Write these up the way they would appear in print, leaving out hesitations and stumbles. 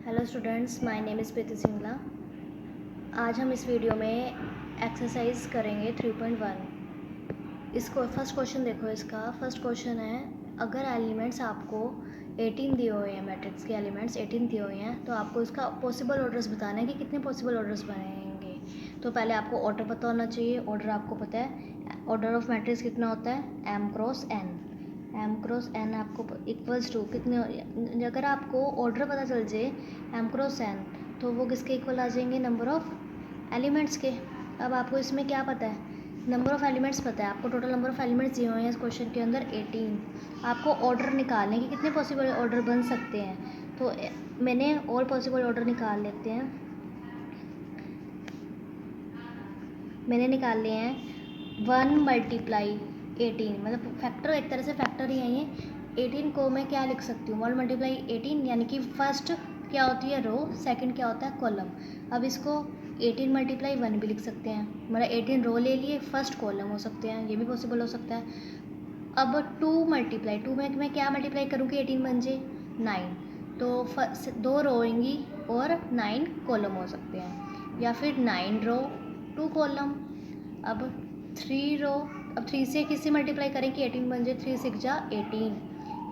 Hello students, my name is Preeti Singla. आज हम इस वीडियो में एक्सरसाइज करेंगे 3.1। इसको फर्स्ट क्वेश्चन देखो। इसका फर्स्ट क्वेश्चन है, अगर एलिमेंट्स आपको 18 दिए हुए हैं, मैट्रिक्स के एलिमेंट्स 18 दिए हुए हैं, तो आपको इसका पॉसिबल ऑर्डर्स बताना है कि कितने पॉसिबल ऑर्डर्स बनेंगे। तो पहले आपको ऑर्डर पता होना चाहिए। ऑर्डर आपको पता है, ऑर्डर ऑफ मैट्रिक्स कितना होता है, m क्रॉस n आपको इक्वल्स टू कितने। अगर आपको ऑर्डर पता चल जाए m क्रॉस n, तो वो किसके इक्वल आ जाएंगे, नंबर ऑफ एलिमेंट्स के। अब आपको इसमें क्या पता है, नंबर ऑफ एलिमेंट्स पता है। आपको टोटल नंबर ऑफ एलिमेंट्स दिए हुए हैं इस क्वेश्चन के अंदर 18। आपको ऑर्डर निकालने कि कितने पॉसिबल ऑर्डर बन सकते हैं। तो मैंने ऑल पॉसिबल ऑर्डर निकाल लेते हैं। मैंने निकाल लिए हैं 1 मल्टीप्लाई 18, मतलब फैक्टर, एक तरह से फैक्टर ही है ये। 18 को मैं क्या लिख सकती हूँ, 1 मल्टीप्लाई 18, यानी कि फर्स्ट क्या होती है, रो, सेकंड क्या होता है, कॉलम। अब इसको 18 मल्टीप्लाई 1 भी लिख सकते हैं, मतलब 18 रो ले लिए, फर्स्ट कॉलम हो सकते हैं, ये भी पॉसिबल हो सकता है। अब 2 मल्टीप्लाई 2 में मैं क्या मल्टीप्लाई करूँ कि 18 बन जाए, 9। तो 2 रो होंगी और 9 कॉलम हो सकते हैं, या फिर 9 रो 2 कॉलम। अब 3 रो, अब 3 से किससे मल्टीप्लाई करें कि 18 बन जाए, 3 6 जा 18,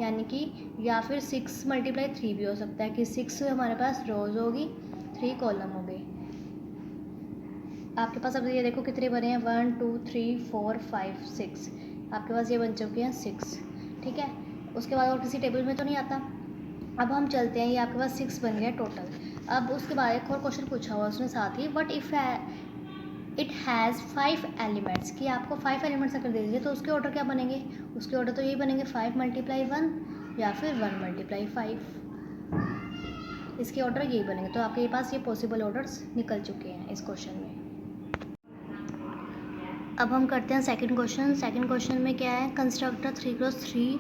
यानी कि, या फिर 6 मल्टीप्लाई 3 भी हो सकता है कि 6 हमारे पास रोज होगी, 3 कॉलम हो गए। आपके पास अब ये देखो कितने बने हैं, 1 2 3 4 5 6, आपके पास ये बन चुके हैं 6। ठीक है, उसके बाद और किसी टेबल में तो नहीं आता। अब हम चलते हैं, ये आपके पास 6 बन गया टोटल। अब उसके बाद एक और क्वेश्चन पूछा हुआ उसने साथ ही, but if it has 5 elements, कि आपको 5 एलिमेंट्स अगर दे दीजिए तो उसके ऑर्डर क्या बनेंगे। उसके ऑर्डर तो यही बनेंगे 5 मल्टीप्लाई 1 या फिर 1 मल्टीप्लाई 5, इसके ऑर्डर यही बनेंगे। तो आपके पास ये पॉसिबल ऑर्डर्स निकल चुके हैं इस क्वेश्चन में। अब हम करते हैं सेकंड क्वेश्चन। सेकंड क्वेश्चन में क्या है, कंस्ट्रक्ट 3x3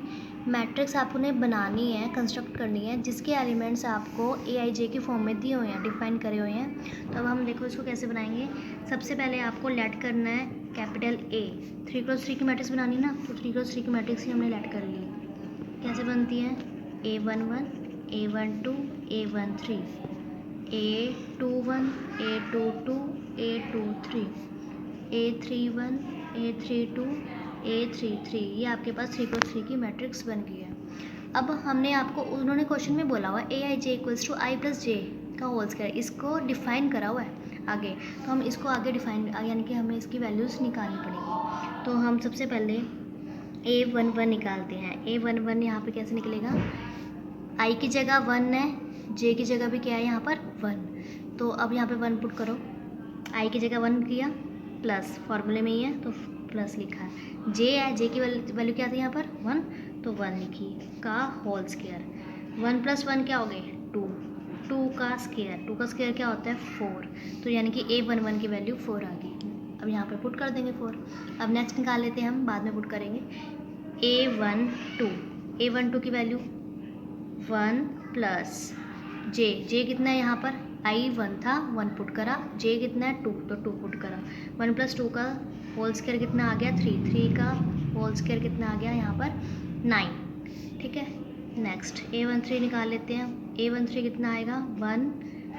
मैट्रिक्स आपने बनानी है, कंस्ट्रक्ट करनी है, जिसके एलिमेंट्स आपको AIJ के फॉर्म में दिए हुए हैं, डिफाइन करे हुए हैं। तो अब हम देखो इसको कैसे बनाएंगे। सबसे पहले आपको लेट करना है कैपिटल A। 3x3 की मैट्रिक्स बनानी ना, तो 3x3 की मैट्रिक्स ही हमने लेट कर ली। कैसे बनती है, A11 A12 A13 A21 A22 A23 A31 A32 A33, ये आपके पास 3x3 की मैट्रिक्स बन गई है। अब हमने आपको, उन्होंने क्वेश्चन में बोला हुआ AIJ equals to I plus J का होल स्क्वायर, इसको डिफाइन करा हुआ है आगे। तो हम इसको आगे डिफाइन, यानी कि हमें इसकी वैल्यूज़ निकालनी पड़ेगी। तो हम सबसे पहले A11 निकालते हैं। A11 यहाँ पे कैसे निकलेगा, I की जगह 1 है, J की जगह भी क्या है यहाँ पर 1। तो अब यहाँ पे 1 पुट करो, I की जगह 1 किया, प्लस फॉर्मूले में ही है तो प्लस लिखा है। J है, J की वैल्यू क्या थी यहाँ पर 1, तो 1 लिखी, का होल स्क्वायर। 1 + 1 क्या हो गए 2, 2 का स्क्वायर क्या होता है 4। तो यानी कि A11 की वैल्यू 4 आ गई। अब यहाँ पर पुट कर देंगे 4। अब नेक्स्ट निकाल लेते हैं हम, बाद में पुट करेंगे। A12 की वैल्यू 1 प्लस जे कितना है यहाँ पर, I 1 था, 1 पुट करा, J कितना है 2, तो 2 पुट करा। 1 + 2 का होल स्क्वायर कितना आ गया 3, 3 का होल स्क्वायर कितना आ गया यहाँ पर 9। ठीक है, नेक्स्ट A13 निकाल लेते हैं। A13 कितना आएगा 1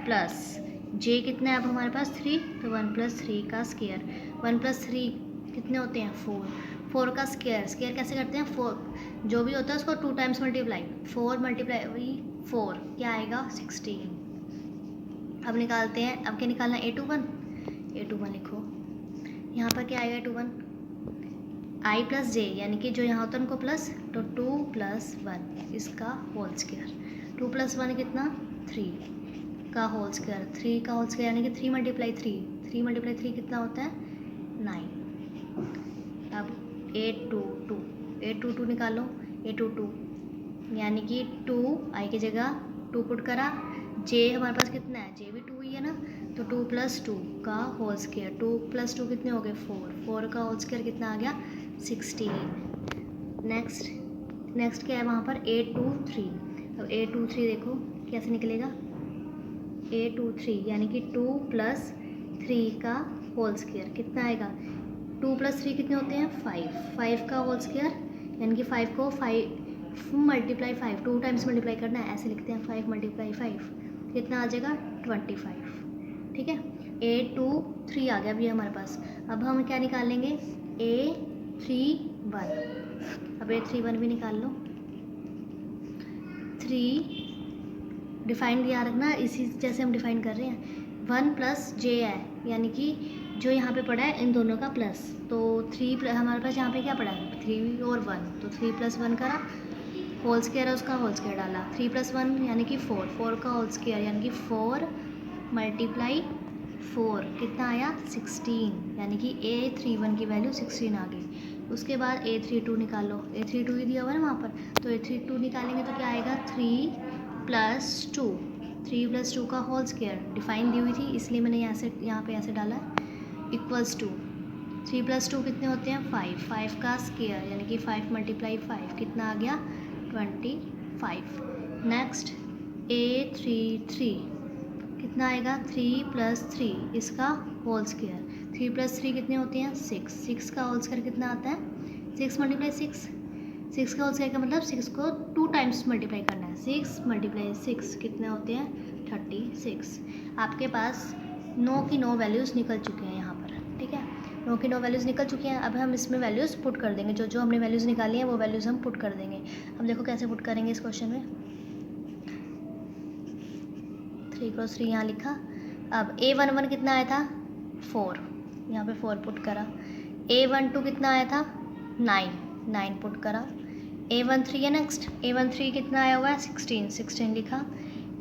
प्लस J कितना है अब हमारे पास 3, तो 1 + 3 का स्क्वायर। 1 + 3 कितने होते हैं 4, 4 का स्क्वायर कैसे करते हैं, 4 जो भी होता है उसको 2 टाइम्स मल्टीप्लाई, 4 मल्टीप्लाई 4 क्या आएगा 16। अब निकालते हैं, अब क्या निकालना है A21 लिखो, यहाँ पर क्या आएगा A21 I प्लस जे, यानी कि जो यहाँ होता है उनको प्लस, तो 2 + 1 इसका होल स्क्वायर। 2 + 1 कितना 3 का होल स्क्वायर, 3 का होल स्क्वायर यानी कि 3 × 3 कितना होता है 9। अब A22 निकालो, A22 यानी कि 2 I की जगह 2 पुट करा, J हमारे पास कितना है, J भी 2 ही है ना, तो 2 + 2 का होल स्क्वायर। 2 + 2 कितने हो गए 4, 4 का होल स्क्वायर कितना आ गया 16। नेक्स्ट क्या है वहाँ पर A23। अब A23 देखो कैसे निकलेगा, A23 यानी कि 2 + 3 का होल स्क्वायर कितना आएगा, 2 + 3 कितने होते हैं 5 का होल स्क्वायर, यानी कि 5 को 5 × 5 2 टाइम्स मल्टीप्लाई करना है, ऐसे लिखते हैं 5 × 5 कितना आ जाएगा 25, ठीक है। A23 आ गया अभी हमारे पास। अब हम क्या निकालेंगे A31, अब A31 भी निकाल लो। 3 डिफाइन याद रखना, इसी जैसे हम डिफाइन कर रहे हैं। 1 प्लस जे है, यानी कि जो यहाँ पे पड़ा है इन दोनों का प्लस, तो 3 हमारे पास यहाँ पे क्या पड़ा है 3 और 1, तो 3 + 1 करा, होल स्क्वायर है उसका होल स्क्वायर डाला, 3 + 1 यानी कि 4, 4 का होल स्क्वायर यानी कि 4 × 4 कितना आया 16, यानी कि A31 की वैल्यू 16 आ गई। उसके बाद A32 निकालो, A32 ही दिया हुआ है ना वहाँ पर, तो A32 निकालेंगे तो क्या आएगा 3 + 2, 3 + 2 का होल स्क्वायर डिफाइन दी हुई थी इसलिए मैंने यहाँ पे ऐसे डाला इक्वल्स टू 3 + 2 कितने होते हैं 5, 5 का स्क्वायर यानी कि 5 × 5 कितना आ गया 25। नेक्स्ट A33 कितना आएगा 3 + 3 इसका होल स्क्वायर, 3 + 3 कितने होते हैं 6, 6 का होल स्क्वायर कितना आता है 6 × 6, 6 का होल स्क्वायर का मतलब 6 को 2 टाइम्स मल्टीप्लाई करना है, 6 × 6 कितने होते हैं 36। आपके पास 9 की 9 वैल्यूज़ निकल चुके हैं यहाँ पर, ठीक है, 9 की 9 वैल्यूज़ निकल चुकी हैं। अब हम इसमें वैल्यूज़ पुट कर देंगे, जो जो हमने वैल्यूज़ निकाली हैं वो वैल्यूज़ हम पुट कर देंगे। अब देखो कैसे पुट करेंगे इस क्वेश्चन में, 3 × 3 यहाँ लिखा। अब A11 कितना आया था 4, यहाँ पे 4 पुट करा। A12 कितना आया था 9, 9 पुट करा। A13 है नेक्स्ट, A13 कितना आया हुआ है 16, 16 लिखा।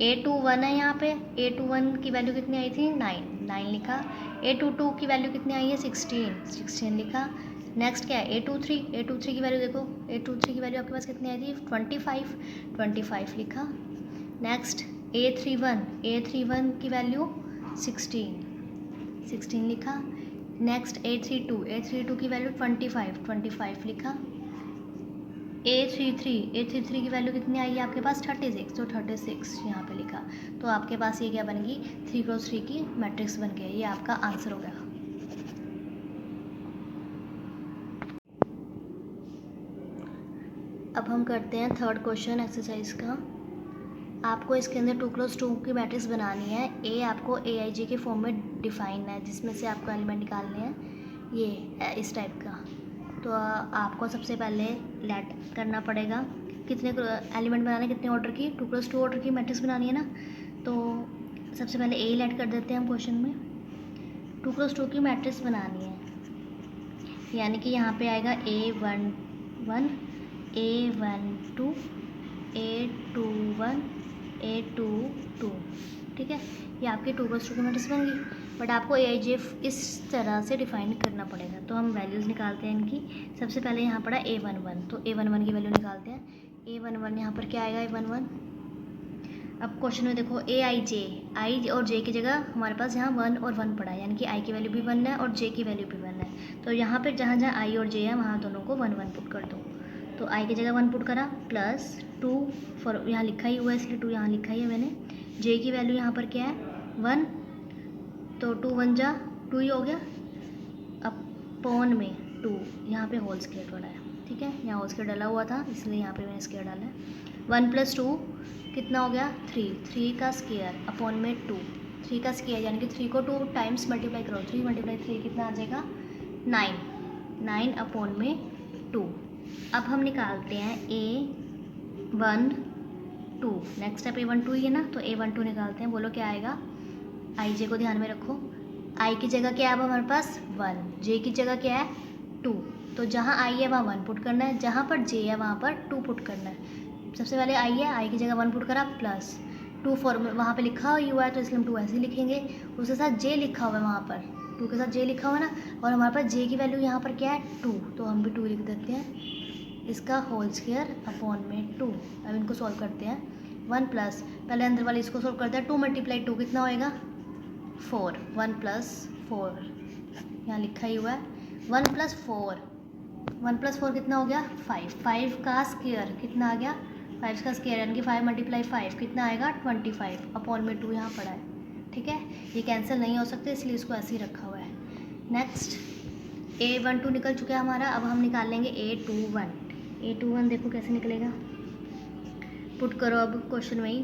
A21 है यहाँ पे, A21 की वैल्यू कितनी आई थी 9, 9 लिखा। A22 की वैल्यू कितनी आई है 16, 16 लिखा। नेक्स्ट क्या है A23, A23 की वैल्यू देखो, A23 की वैल्यू आपके पास कितनी आई थी 25, 25 लिखा। नेक्स्ट A31, A31 की वैल्यू 16, 16 लिखा। नेक्स्ट A32, A32 की वैल्यू 25, 25 लिखा। A33, A33 की वैल्यू कितनी आई है आपके पास 36, तो 36 यहाँ पे लिखा। तो आपके पास ये क्या बन गई 3 × 3 की मैट्रिक्स बन गई, ये आपका आंसर हो गया। अब हम करते हैं थर्ड क्वेश्चन एक्सरसाइज का। आपको इसके अंदर 2 × 2 की मैट्रिक्स बनानी है। ए आपको AIJ के फॉर्म में डिफाइन है, जिसमें से आपको एलिमेंट निकालने हैं ये इस टाइप का। तो आपको सबसे पहले लेट करना पड़ेगा कितने एलिमेंट बनाने, कितने ऑर्डर की 2 × 2 ऑर्डर की मैट्रिक्स बनानी है ना। तो सबसे पहले ए लेट कर देते हैं हम क्वेश्चन में। 2 × 2 की मैट्रिक्स बनानी है, यानी कि यहाँ पे आएगा A11, A12, A21, A22, ठीक है, ये आपकी 2 × 2 की मैट्रिक्स बन गई। बट आपको AIJ इस तरह से डिफाइन करना पड़ेगा। तो हम वैल्यूज़ निकालते हैं इनकी। सबसे पहले यहाँ पड़ा A11, तो A11 की वैल्यू निकालते हैं। A11 यहाँ पर क्या आएगा A11। अब क्वेश्चन में देखो AIJ, I और J की जगह हमारे पास यहाँ 1 और 1 पड़ा है, यानी कि I की वैल्यू भी 1 है और J की वैल्यू भी 1 है। तो यहाँ पर जहाँ जहाँ I और J है वहाँ दोनों को 1 1 पुट कर दो। तो I की जगह 1 पुट करा, +2 फॉर यहाँ लिखा ही हुआ है इसलिए 2 यहाँ लिखा ही है मैंने। J की वैल्यू यहाँ पर क्या है 1, तो 2 × 1 = 2 ही हो गया, अपॉन में 2 यहाँ पे होल स्क्वायर पड़ा है, ठीक है, यहाँ होल स्क्वायर डाला हुआ था इसलिए यहाँ पे मैंने स्क्वायर डाला है। 1 + 2 कितना हो गया 3, 3 का स्क्वायर अपॉन में 2, 3 का स्क्वायर यानी कि 3 को 2 टाइम्स मल्टीप्लाई करो, 3 × 3 कितना आ जाएगा 9, 9 अपॉन में 2। अब हम निकालते हैं A12, नेक्स्ट स्टेप A12 ही है ना, तो A12 निकालते हैं। बोलो क्या आएगा, IJ को ध्यान में रखो, I की जगह क्या है अब हमारे पास 1, J की जगह क्या है 2, तो जहाँ I है वहाँ 1 पुट करना है, जहाँ पर J है वहाँ पर 2 पुट करना है। सबसे पहले I है, I की जगह 1 पुट करा, +2 फॉर्मूला वहाँ पे लिखा हुआ है तो इसलिए हम 2 ऐसे ही लिखेंगे। उसके साथ J लिखा हुआ है वहाँ पर, 2 के साथ J लिखा हुआ है ना, और हमारे पास J की वैल्यू यहाँ पर क्या है 2, तो हम भी 2 लिख देते हैं, इसका होल स्क्वायर अपॉन में 2। अब इनको सॉल्व करते हैं। 1 प्लस, पहले अंदर वाले इसको सॉल्व करते हैं, 2 × 2 कितना होएगा 4, 1 + 4 यहाँ लिखा ही हुआ है, 1 + 4, 1 + 4 कितना हो गया 5, 5 का स्क्वायर कितना आ गया 5 का स्क्वायर यानी कि 5 × 5 कितना आएगा 25, अपॉन में 2 यहाँ पड़ा है, ठीक है, ये कैंसिल नहीं हो सकते इसलिए इसको ऐसे ही रखा हुआ है। नेक्स्ट A12 निकल चुका है हमारा। अब हम निकाल लेंगे A21, A21 देखो कैसे निकलेगा, पुट करो अब क्वेश्चन में ही।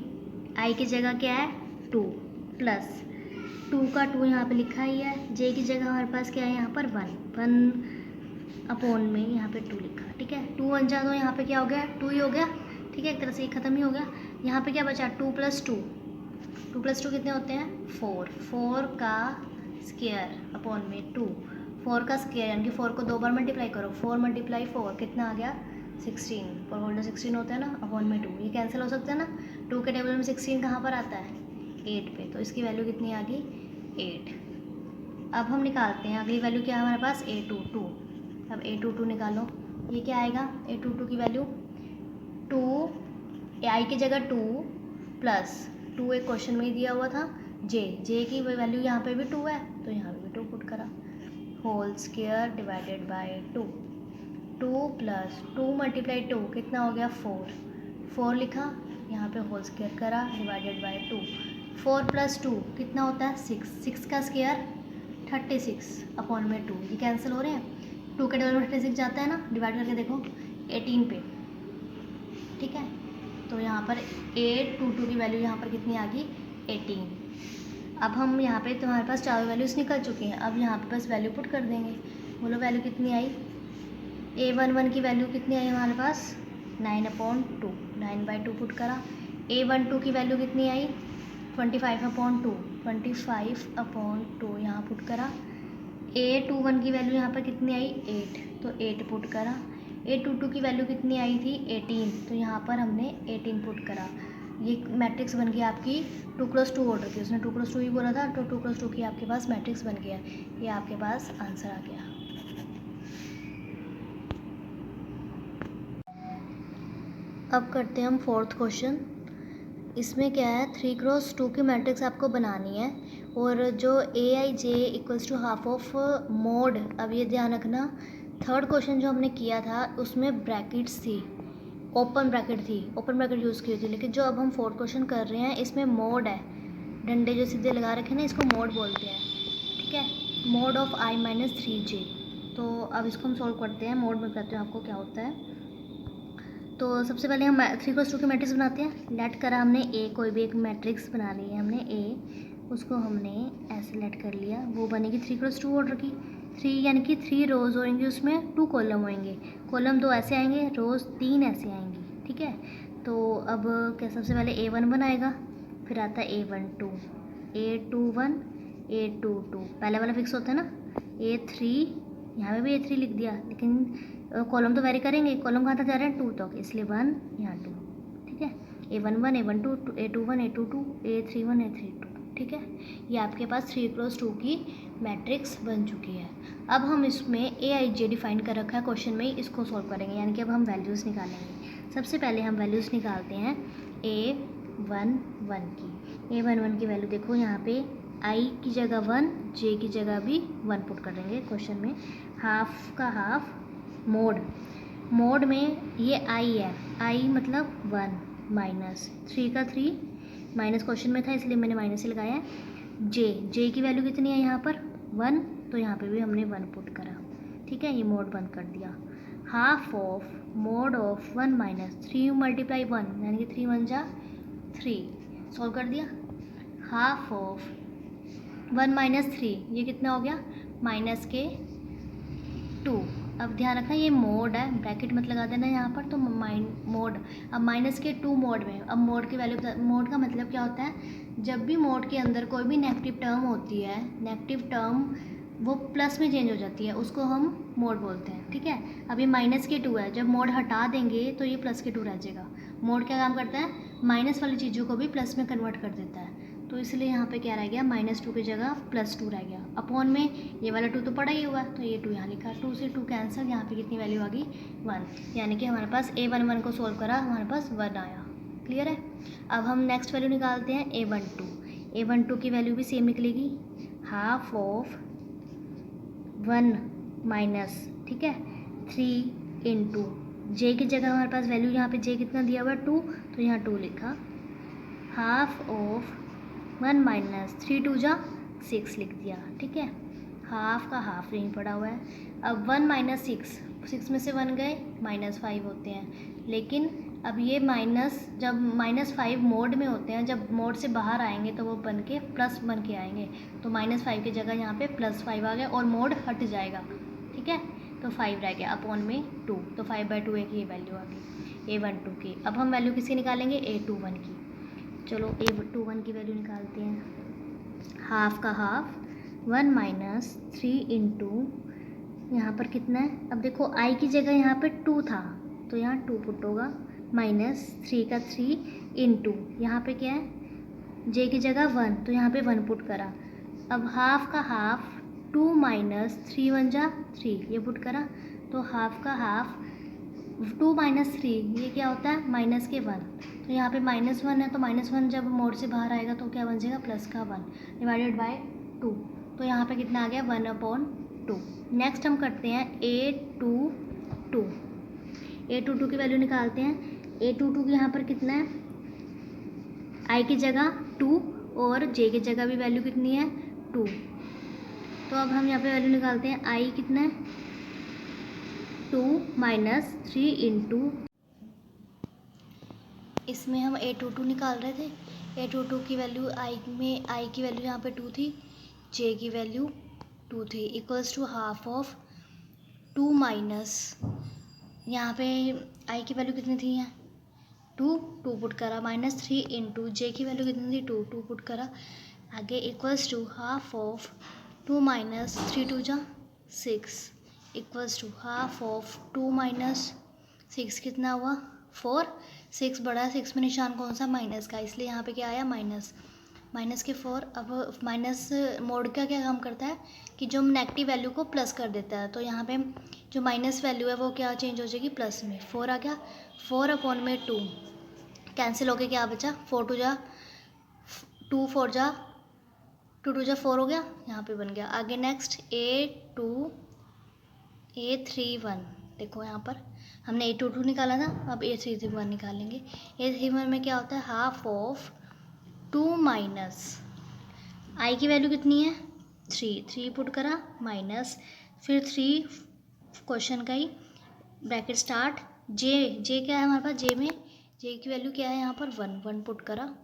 I की जगह क्या है 2 प्लस 2 का 2 यहाँ पे लिखा ही है, जे की जगह हमारे पास क्या है यहाँ पर 1 अपॉन में यहाँ पे 2 लिखा, ठीक है। 2 1 जा दो, यहाँ पे क्या हो गया 2 ही हो गया, ठीक है, एक तरह से ये ख़त्म ही हो गया। यहाँ पे क्या बचा 2 + 2, 2 + 2 कितने होते हैं 4, 4 का स्क्वायर अपॉन में 2, 4 का स्क्वायर यानी कि 4 को 2 बार मल्टीप्लाई करो, 4 × 4 कितना आ गया 16, 4 होल्डर 16 होता है ना, अपॉन में 2, ये कैंसिल हो सकता है ना। 2 के टेबल में 16 कहाँ पर आता है 8 पे, तो इसकी वैल्यू कितनी आ गई 8। अब हम निकालते हैं अगली वैल्यू क्या है हमारे पास a22। अब a22 निकालो, ये क्या आएगा a22 की वैल्यू 2, आई की जगह 2 प्लस 2 एक क्वेश्चन में ही दिया हुआ था, जे की वैल्यू यहाँ पे भी 2 है तो यहाँ पे भी 2 पुट करा, होल स्क्वायर डिवाइडेड बाय 2, 2 + 2 × 2 कितना हो गया 4, 4 लिखा, यहाँ पे होल स्क्वायर करा डिवाइडेड बाय 2, 4 + 2 कितना होता है 6, 6 का स्क्वायर 36 अपॉन में 2, ये कैंसिल हो रहे हैं, 2 के टेबल में 36 जाता है ना, डिवाइड करके देखो 18 पे, ठीक है। तो यहाँ पर a22 की वैल्यू यहाँ पर कितनी आ गई 18। अब हम यहाँ पे तुम्हारे पास चारों वैल्यूज़ निकल चुकी हैं, अब यहाँ पे बस वैल्यू पुट कर देंगे, बोलो वैल्यू कितनी आई, a11 की वैल्यू कितनी आई हमारे पास 9/2, 9/2 पुट करा, a12 की वैल्यू कितनी आई 25/2, 25/2 यहाँ पुट करा, a21 की वैल्यू यहाँ पर कितनी आई 8, तो 8 पुट करा, a22 की वैल्यू कितनी आई थी 18, तो यहाँ पर हमने 18 पुट करा, ये मैट्रिक्स बन गया आपकी 2 + 2 ऑर्डर की, उसने 2 + 2 ही बोला था, तो 2 + 2 की आपके पास मैट्रिक्स बन गया, ये आपके पास आंसर आ गया। अब करते हैं हम 4th क्वेश्चन। इसमें क्या है 3 × 2 की मैट्रिक्स आपको बनानी है, और जो aij = हाफ ऑफ मोड, अब ये ध्यान रखना 3rd क्वेश्चन जो हमने किया था उसमें ब्रैकेट्स थी, ओपन ब्रैकेट थी, ओपन ब्रैकेट यूज़ की थी, लेकिन जो अब हम 4th क्वेश्चन कर रहे हैं इसमें मोड है, डंडे जो सीधे लगा रखे हैं ना इसको मोड बोलते हैं, ठीक है, मोड ऑफ i - 3j। तो अब इसको हम सॉल्व करते हैं, मोड में बताते हैं आपको क्या होता है। तो सबसे पहले हम 3 + 2 की मैट्रिक्स बनाते हैं, लेट करा हमने ए, कोई भी एक मैट्रिक्स बना ली है हमने ए, उसको हमने ऐसे लेट कर लिया, वो बनेगी 3 × 2 ऑर्डर की, 3 यानी कि 3 रोज़ होंगी, उसमें 2 कॉलम होंगे, कॉलम 2 ऐसे आएंगे, रोज़ 3 ऐसे आएंगी, ठीक है। तो अब क्या सबसे पहले a1 बनाएगा, फिर आता है a12, a21, a22, पहले वाला फिक्स होता है ना, a3, यहाँ पे भी a3 लिख दिया, लेकिन कॉलम तो वेरी करेंगे, कॉलम कहाँ तक जा रहे हैं 2 तक, इसलिए 1 यहाँ 2, ठीक है, a11, a12, a21, a22, a31, a32, ठीक है। ये आपके पास 3 × 2 की मैट्रिक्स बन चुकी है। अब हम इसमें aij डिफाइन कर रखा है क्वेश्चन में ही, इसको सॉल्व करेंगे, यानी कि अब हम वैल्यूज़ निकालेंगे। सबसे पहले हम वैल्यूज़ निकालते हैं a11 की, a11 की वैल्यू देखो यहाँ पे i की जगह 1, j की जगह भी 1 पुट कर देंगे क्वेश्चन में, हाफ का हाफ मोड, मोड में ये i है, i मतलब 1 - 3 का 3, माइनस क्वेश्चन में था इसलिए मैंने माइनस ही लगाया है, जे की वैल्यू कितनी है यहाँ पर 1, तो यहाँ पे भी हमने 1 पुट करा, ठीक है, ये मोड बंद कर दिया, हाफ ऑफ मोड ऑफ 1 - 3 × 1 यानी कि 3 × 1 = 3, सॉल्व कर दिया, हाफ ऑफ 1 - 3 ये कितना हो गया -2। अब ध्यान रखना ये मोड है, ब्रैकेट मत लगा देना यहाँ पर, तो मोड, अब -2 मोड में, अब मोड की वैल्यू, मोड का मतलब क्या होता है, जब भी मोड के अंदर कोई भी नेगेटिव टर्म होती है, नेगेटिव टर्म वो प्लस में चेंज हो जाती है, उसको हम मोड बोलते हैं, ठीक है। अब ये -2 है, जब मोड हटा देंगे तो ये +2 रह जाएगा। मोड क्या काम करता है, माइनस वाली चीज़ों को भी प्लस में कन्वर्ट कर देता है, तो इसलिए यहाँ पे क्या रह गया -2 की जगह +2 रह गया, अपॉन में ये वाला 2 तो पड़ा ही हुआ, तो ये 2 यहाँ लिखा, 2 से 2 कैंसिल, यहाँ पे कितनी वैल्यू आ गई 1, यानी कि हमारे पास a11 को सोल्व करा, हमारे पास 1 आया, क्लियर है। अब हम नेक्स्ट वैल्यू निकालते हैं a12 की वैल्यू भी सेम निकलेगी, हाफ ऑफ 1 - ठीक है 3 × j की जगह हमारे पास वैल्यू यहाँ पे j कितना दिया हुआ है 2, तो यहाँ 2 लिखा, हाफ ऑफ 1 - 3 × 2 = 6 लिख दिया, ठीक है, हाफ का हाफ नहीं पड़ा हुआ है। अब 1 - 6 में से 1 गए -5 होते हैं, लेकिन अब ये माइनस, जब -5 मोड में होते हैं, जब मोड से बाहर आएंगे तो वो बन के प्लस बन के आएंगे। तो -5 की जगह यहाँ पे +5 आ गया और मोड हट जाएगा, ठीक है। तो 5 रह गया अपॉन में 2, तो 5/2 की ये वैल्यू आ गई A12 की। अब हम वैल्यू किसकी निकालेंगे, A21 की। चलो A21 की वैल्यू निकालते हैं। हाफ का हाफ 1 - 3 इंटू, यहाँ पर कितना है, अब देखो I की जगह यहाँ पे 2 था तो यहाँ 2 पुट होगा, -3 का 3 इंटू, यहाँ पे क्या है, J की जगह 1 तो यहाँ पे 1 पुट करा। अब हाफ का हाफ 2 - 3 1 जा 3, ये पुट करा। तो हाफ का हाफ 2 - 3 ये क्या होता है, माइनस के 1, तो यहाँ पे -1 है तो -1 जब मोड से बाहर आएगा तो क्या बन जाएगा, प्लस का 1 डिवाइडेड बाय 2, तो यहाँ पे कितना आ गया 1/2। नेक्स्ट हम करते हैं A22। A22 की वैल्यू निकालते हैं। A22 की यहाँ पर कितना है, I की जगह 2 और J की जगह भी वैल्यू कितनी है 2। तो अब हम यहाँ पे वैल्यू निकालते हैं। I कितना है 2 - 3 इंटू, इसमें हम A22 निकाल रहे थे। A22 की वैल्यू I में, I की वैल्यू यहाँ पे 2 थी, J की वैल्यू 2 थी, equals to half of 2 minus, यहाँ पे I की वैल्यू कितनी थी, 2 पुट करा, -3 इंटू J की वैल्यू कितनी थी 2 पुट करा, आगे इक्वल्स टू हाफ ऑफ 2 - 3 2 जा 6, इक्वल्स टू हाफ ऑफ 2 - 6 कितना हुआ 4, 6 बड़ा है, 6 में निशान कौन सा, माइनस का, इसलिए यहाँ पे क्या आया माइनस के 4। अब माइनस मोड का क्या काम करता है कि जो नेगेटिव वैल्यू को प्लस कर देता है, तो यहाँ पे जो माइनस वैल्यू है वो क्या चेंज हो जाएगी प्लस में, 4 आ गया, 4/2 कैंसिल होके क्या बचा, 4 2 जा 2 4 जा 2 2 जा 4 हो गया, यहाँ पे बन गया। आगे नेक्स्ट A31, देखो यहाँ पर हमने A22 निकाला था, अब A31 निकालेंगे। A31 में क्या होता है, हाफ ऑफ 2 माइनस, I की वैल्यू कितनी है 3 पुट करा, माइनस फिर 3 क्वेश्चन का ही ब्रैकेट स्टार्ट, J क्या है हमारे पास, J की वैल्यू क्या है यहाँ पर 1 पुट करा,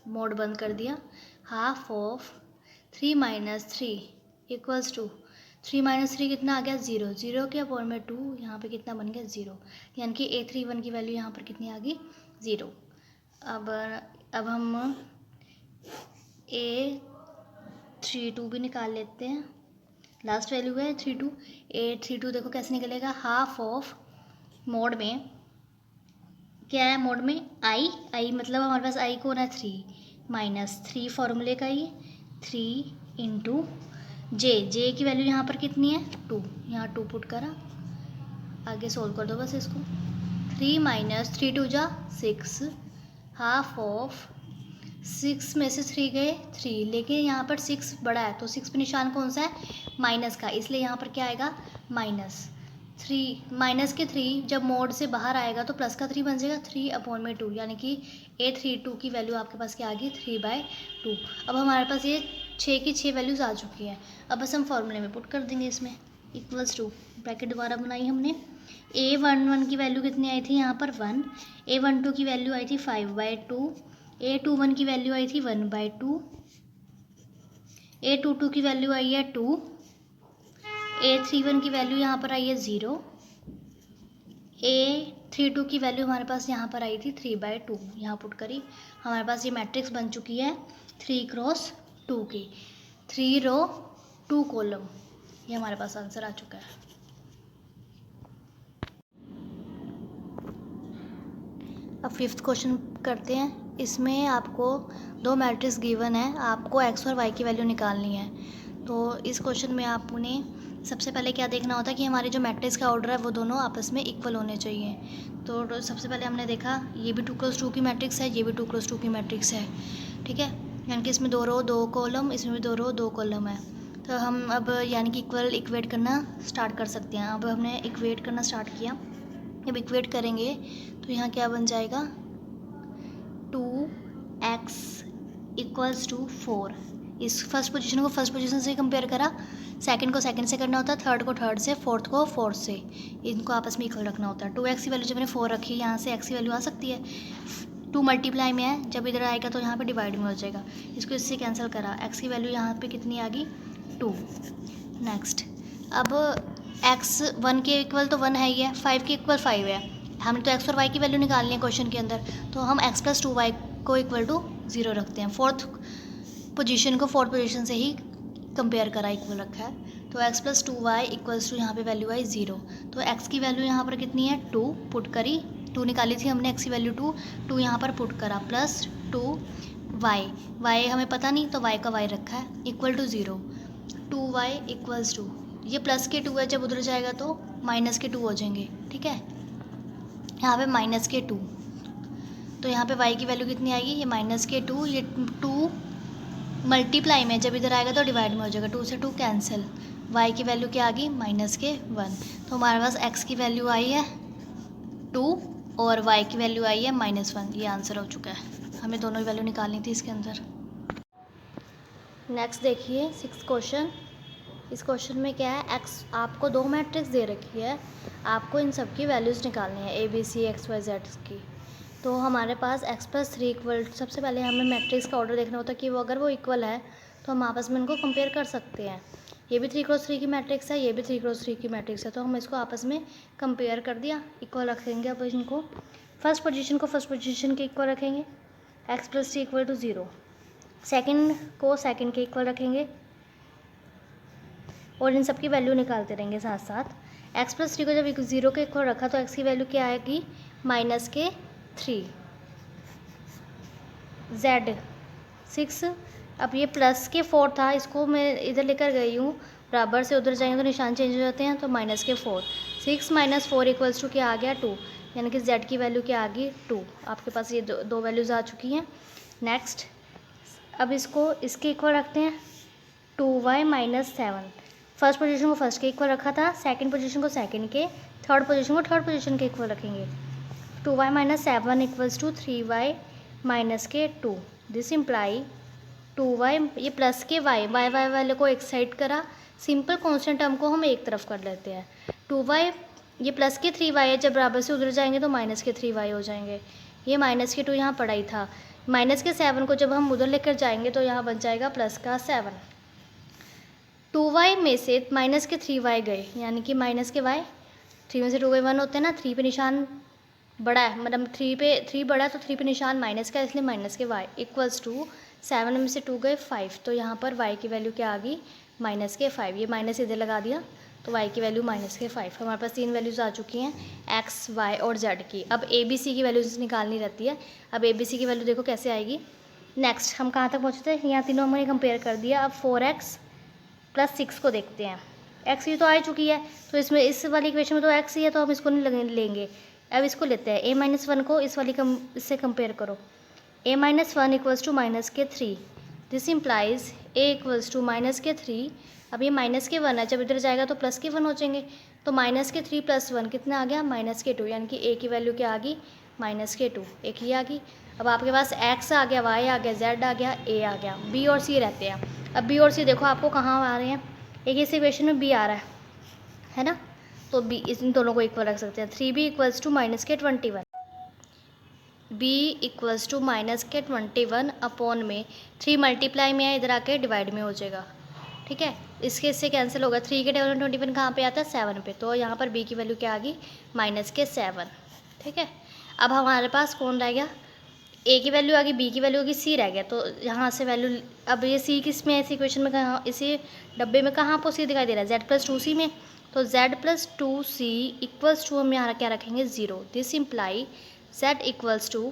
मोड बंद कर दिया, हाफ ऑफ 3 - 3 इक्वल्स टू 3 - 3 कितना आ गया 0 के अपॉन में 2, यहाँ पे कितना बन गया 0, यानी कि A31 की वैल्यू यहाँ पर कितनी आ गई 0। अब हम A32 भी निकाल लेते हैं, लास्ट वैल्यू है 32। A32 देखो कैसे निकलेगा, हाफ ऑफ मोड में क्या है, मोड में I मतलब हमारे पास I कौन है 3 - 3 फॉर्मूले का ही 3 इंटू J की वैल्यू यहाँ पर कितनी है 2, यहाँ 2 पुट करा, आगे सोल्व कर दो बस इसको, 3 - 3 2 जा 6, हाफ ऑफ 6 में से 3 गए 3, लेकिन यहाँ पर 6 बड़ा है तो 6 पे निशान कौन सा है माइनस का, इसलिए यहाँ पर क्या आएगा माइनस के 3 जब मोड से बाहर आएगा तो प्लस का 3 बन जाएगा, 3/2, यानी कि A32 की वैल्यू आपके पास क्या आ गई 3/2। अब हमारे पास ये 6 की 6 वैल्यूज़ आ चुकी हैं। अब बस हम फॉर्मूले में पुट कर देंगे, इसमें इक्वल्स टू, ब्रैकेट दोबारा बनाई हमने, A11 की वैल्यू कितनी आई थी यहाँ पर 1, A12 की वैल्यू आई थी 5/2, A21 की वैल्यू आई थी 1/2, A22 की वैल्यू आई है 2, A31 की वैल्यू यहाँ पर आई है 0, A32 की वैल्यू हमारे पास यहाँ पर आई थी 3/2, यहाँ पुट करी, हमारे पास ये मैट्रिक्स बन चुकी है 3x2 की, 3 रो 2 कॉलम, ये हमारे पास आंसर आ चुका है। अब 5th क्वेश्चन करते हैं। इसमें आपको 2 मैट्रिक्स गिवन है, आपको x और y की वैल्यू निकालनी है। तो इस क्वेश्चन में आपने सबसे पहले क्या देखना होता है कि हमारे जो मैट्रिक्स का ऑर्डर है वो दोनों आपस में इक्वल होने चाहिए। तो सबसे पहले हमने देखा ये भी 2x2 की मैट्रिक्स है, ये भी 2x2 की मैट्रिक्स है, ठीक है, यानी कि इसमें 2 रो 2 कॉलम, इसमें भी 2 रो 2 कॉलम है। तो हम अब यानी कि इक्वेट करना स्टार्ट कर सकते हैं। अब हमने इक्वेट करना स्टार्ट किया, जब इक्वेट करेंगे तो यहाँ क्या बन जाएगा 2x = 4, इस फर्स्ट पोजीशन को फर्स्ट पोजीशन से कंपेयर करा, सेकंड को सेकंड से करना होता है, थर्ड को थर्ड से, फोर्थ को फोर्थ से, इनको आपस में इक्वल रखना होता है। 2x की वैल्यू जब मैंने 4 रखी, यहाँ से x की वैल्यू आ सकती है, 2 मल्टीप्लाई में है, जब इधर आएगा तो यहाँ पे डिवाइड में हो जाएगा, इसको इससे कैंसिल करा, x की वैल्यू यहाँ पे कितनी आ गई 2। नेक्स्ट, अब x 1 के इक्वल तो 1 है ही है, 5 के इक्वल 5 है, हमने तो x और y की वैल्यू निकालनी है क्वेश्चन के अंदर, तो हम x प्लस 2y को इक्वल टू 0 रखते हैं। फोर्थ पोजीशन को फोर्थ पोजीशन से ही कंपेयर करा, इक्वल रखा है, तो x plus 2y equals to यहाँ पे वैल्यू आई 0। तो x की वैल्यू यहाँ पर कितनी है 2 पुट करी, 2 निकाली थी हमने, x की वैल्यू 2 यहाँ पर पुट करा, प्लस 2y हमें पता नहीं तो y का y रखा है, equal to 0। 2y equals to, ये प्लस के 2 है, जब उधर जाएगा तो माइनस के 2 हो जाएंगे, ठीक है, यहाँ पे माइनस के 2, तो यहाँ पे y की वैल्यू कितनी आएगी, ये माइनस के 2, ये 2 मल्टीप्लाई में, जब इधर आएगा तो डिवाइड में हो जाएगा, 2 से 2 कैंसिल, y की वैल्यू क्या आ गई माइनस के 1। तो हमारे पास x की वैल्यू आई है 2 और y की वैल्यू आई है -1, ये आंसर हो चुका है। हमें दोनों ही वैल्यू निकालनी थी इसके अंदर। नेक्स्ट देखिए 6th क्वेश्चन। इस क्वेश्चन में क्या है, x आपको 2 मैट्रिक्स दे रखी है, आपको इन सब की वैल्यूज़ निकालनी है, a b c x y z की। तो हमारे पास x प्लस 3 इक्वल, सबसे पहले हमें मैट्रिक्स का ऑर्डर देखना होता है कि वो अगर वो इक्वल है तो हम आपस में इनको कंपेयर कर सकते हैं। ये भी 3x3 की मैट्रिक्स है, ये भी 3x3 की मैट्रिक्स है, तो हम इसको आपस में कंपेयर कर दिया, इक्वल रखेंगे। अब इनको फर्स्ट पोजीशन को फर्स्ट पोजीशन के इक्वल रखेंगे, x plus 3 equal to 0, second को सेकेंड के इक्वल रखेंगे और इन सब की वैल्यू निकालते रहेंगे साथ साथ। x प्लस 3 को जब 0 के इक्वल रखा तो x की वैल्यू क्या आएगी -3, z 6। अब ये प्लस के 4 था, इसको मैं इधर लेकर गई हूँ, बराबर से उधर जाएंगे तो निशान चेंज हो जाते हैं, तो -4, 6 - 4 इक्वल्स टू क्या आ गया 2, यानी कि z की वैल्यू क्या आ गई 2। आपके पास ये दो वैल्यूज़ आ चुकी हैं। नेक्स्ट, अब इसको इसके इक्वल रखते हैं, 2y - 7। फर्स्ट पोजीशन को फर्स्ट के इक्वल रखा था, सेकंड पोजीशन को सेकंड के, थर्ड पोजीशन को थर्ड पोजीशन के इक्वल रखेंगे। 2y - 7 equals to 3y - 2। This imply 2y, ये प्लस के y वाले को एक साइड करा, सिंपल कांस्टेंट टर्म को हम एक तरफ कर लेते हैं। 2y, ये प्लस के 3y है, जब बराबर से उधर जाएंगे तो माइनस के 3y हो जाएंगे, ये माइनस के 2 यहाँ पड़ा ही था, माइनस के 7 को जब हम उधर लेकर जाएंगे तो यहाँ बन जाएगा प्लस का 7। 2y में से माइनस के 3y गए, यानी कि माइनस के y, 3 में से 2 गए 1 होते हैं ना, 3 पे निशान बड़ा है, मतलब 3 बड़ा है तो 3 पे निशान माइनस का, इसलिए माइनस के y इक्वल्स टू 7 में से 2 गए 5, तो यहाँ पर y की वैल्यू क्या आ गई -5। ये माइनस इधर लगा दिया तो y की वैल्यू -5। हमारे पास 3 वैल्यूज़ आ चुकी हैं x, y और z की। अब a b c की वैल्यूज़ निकालनी रहती है। अब a b c की वैल्यू देखो कैसे आएगी। नेक्स्ट हम कहाँ तक पहुँचते हैं, यहाँ तीनों हमने कंपेयर कर दिया। अब 4x + 6 को देखते हैं। x ये तो आ चुकी है, तो इसमें इस वाली इक्वेशन में तो x ही है, तो हम इसको नहीं लेंगे। अब इसको लेते हैं, a - 1 को इस वाली इससे कंपेयर करो, a - 1 equals to -3। This implies a equals to -3। अब ये -1 है, जब इधर जाएगा तो +1 हो जाएंगे, तो -3 + 1 कितना आ गया -2, यानी कि a की वैल्यू क्या आ गई -2, एक ही आ गई। अब आपके पास x आ गया, y आ गया, z आ गया, a आ गया, b और c रहते हैं। अब b और c देखो आपको कहाँ आ रहे हैं, एक इस इक्वेशन में b आ रहा है ना, तो b इन दोनों को इक्वल रख सकते हैं। 3b equals to -21, b equals to -21 upon में 3 मल्टीप्लाई में है, इधर आके डिवाइड में हो जाएगा, ठीक है। इससे कैंसिल होगा, 3 के टेबल में 21 कहाँ पे आता है 7 पे, तो यहाँ पर b की वैल्यू क्या आ गई -7, ठीक है। अब हमारे पास कौन रह गया, a की वैल्यू आ गई, b की वैल्यू होगी, c रह गया, तो यहाँ से वैल्यू, अब ये c किस में है, इस इक्वेशन में कहाँ, इसी डब्बे में कहाँ आपको c दिखाई दे रहा है, z + 2c में, तो z + 2c इक्वल्स टू हम यहाँ क्या रखेंगे 0। This imply z equals to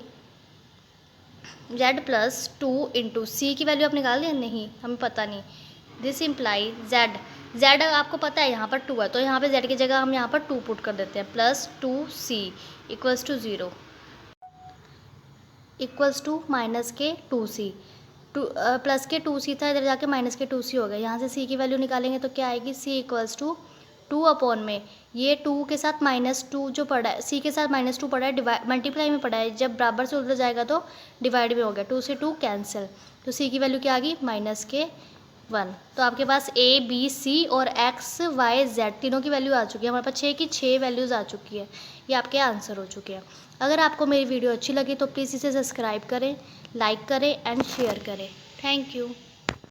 z + 2 into c की वैल्यू आप निकाल दें, नहीं हमें पता नहीं। दिस इम्प्लाई z आपको पता है यहाँ पर 2 है, तो यहाँ पे z की जगह हम यहाँ पर 2 पुट कर देते हैं, +2c equals to 0 equals to -2c, plus के 2c था, इधर जाके -2c हो गया, यहाँ से c की वैल्यू निकालेंगे तो क्या आएगी, c इक्वल्स टू 2 अपॉन में ये 2 के साथ -2 जो पड़ा है, सी के साथ -2 पड़ा है, डिवाइड मल्टीप्लाई में पड़ा है, जब बराबर से उधर जाएगा तो डिवाइड में हो गया, 2 से 2 कैंसिल, तो सी की वैल्यू क्या आ गई -1। तो आपके पास ए बी सी और एक्स वाई जेड तीनों की वैल्यू आ चुकी है, हमारे पास 6 की 6 वैल्यूज़ आ चुकी है, ये आपके आंसर हो चुके हैं। अगर आपको मेरी वीडियो अच्छी लगी तो प्लीज़ इसे सब्सक्राइब करें, लाइक करें एंड शेयर करें। Thank you.